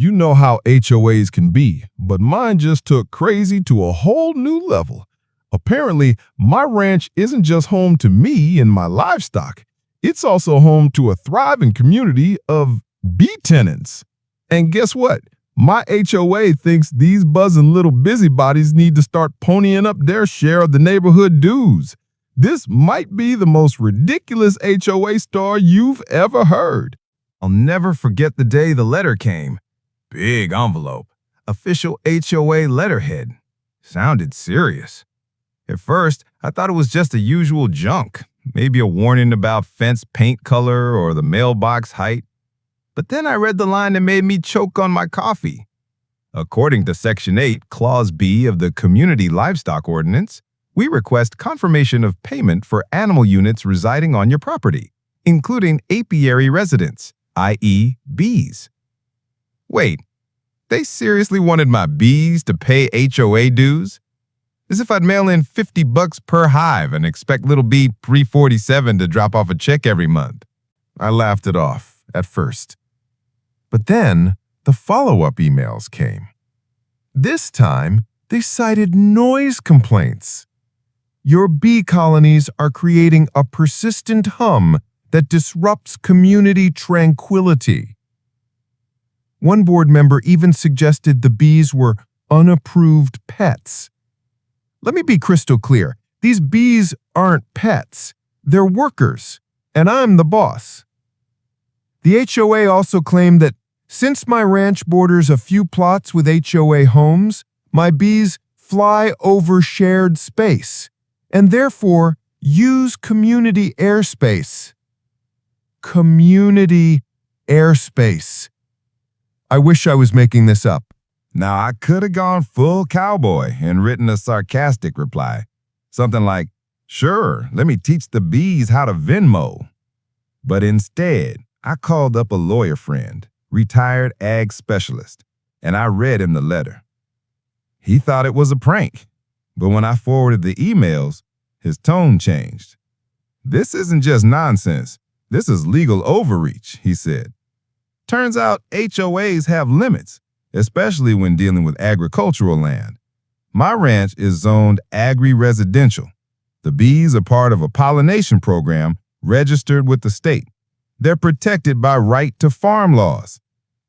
You know how HOAs can be, but mine just took crazy to a whole new level. Apparently, my ranch isn't just home to me and my livestock. It's also home to a thriving community of bee tenants. And guess what? My HOA thinks these buzzing little busybodies need to start ponying up their share of the neighborhood dues. This might be the most ridiculous HOA story you've ever heard. I'll never forget the day the letter came. Big envelope, official HOA letterhead. Sounded serious. At first, I thought it was just the usual junk, maybe a warning about fence paint color or the mailbox height. But then I read the line that made me choke on my coffee. According to Section 8, Clause B of the Community Livestock Ordinance, we request confirmation of payment for animal units residing on your property, including apiary residents, i.e. bees. Wait, they seriously wanted my bees to pay HOA dues? As if I'd mail in $50 per hive and expect little bee 347 to drop off a check every month. I laughed it off at first. But then the follow-up emails came. This time, they cited noise complaints. Your bee colonies are creating a persistent hum that disrupts community tranquility. One board member even suggested the bees were unapproved pets. Let me be crystal clear. These bees aren't pets. They're workers, and I'm the boss. The HOA also claimed that since my ranch borders a few plots with HOA homes, my bees fly over shared space, and therefore use community airspace. Community airspace. I wish I was making this up. Now, I could have gone full cowboy and written a sarcastic reply. Something like, sure, let me teach the bees how to Venmo. But instead, I called up a lawyer friend, retired ag specialist, and I read him the letter. He thought it was a prank, but when I forwarded the emails, his tone changed. This isn't just nonsense. This is legal overreach, he said. Turns out HOAs have limits, especially when dealing with agricultural land. My ranch is zoned agri-residential. The bees are part of a pollination program registered with the state. They're protected by right to farm laws.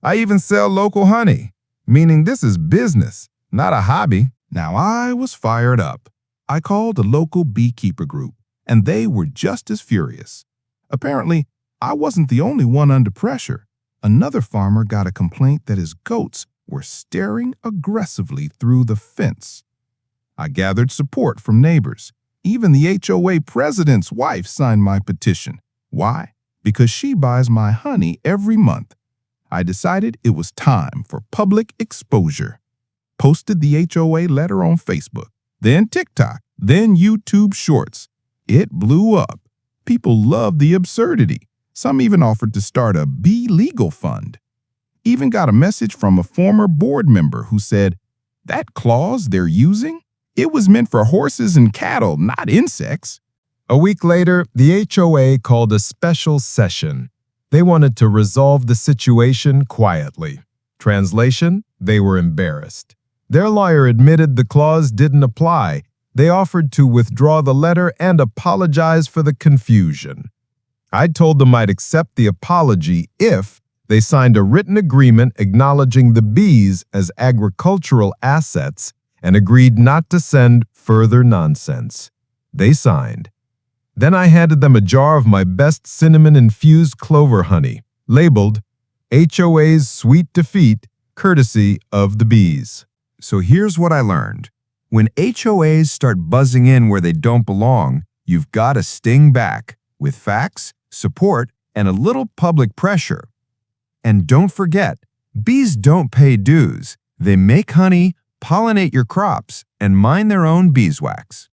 I even sell local honey, meaning this is business, not a hobby. Now I was fired up. I called a local beekeeper group, and they were just as furious. Apparently, I wasn't the only one under pressure. Another farmer got a complaint that his goats were staring aggressively through the fence. I gathered support from neighbors. Even the HOA president's wife signed my petition. Why? Because she buys my honey every month. I decided it was time for public exposure. Posted the HOA letter on Facebook, then TikTok, then YouTube Shorts. It blew up. People loved the absurdity. Some even offered to start a bee legal fund. Even got a message from a former board member who said, that clause they're using? It was meant for horses and cattle, not insects. A week later, the HOA called a special session. They wanted to resolve the situation quietly. Translation, they were embarrassed. Their lawyer admitted the clause didn't apply. They offered to withdraw the letter and apologize for the confusion. I told them I'd accept the apology if they signed a written agreement acknowledging the bees as agricultural assets and agreed not to send further nonsense. They signed. Then I handed them a jar of my best cinnamon-infused clover honey, labeled HOA's Sweet Defeat, courtesy of the bees. So here's what I learned. When HOAs start buzzing in where they don't belong, you've got to sting back with facts, support, and a little public pressure. And don't forget, bees don't pay dues. They make honey, pollinate your crops, and mine their own beeswax.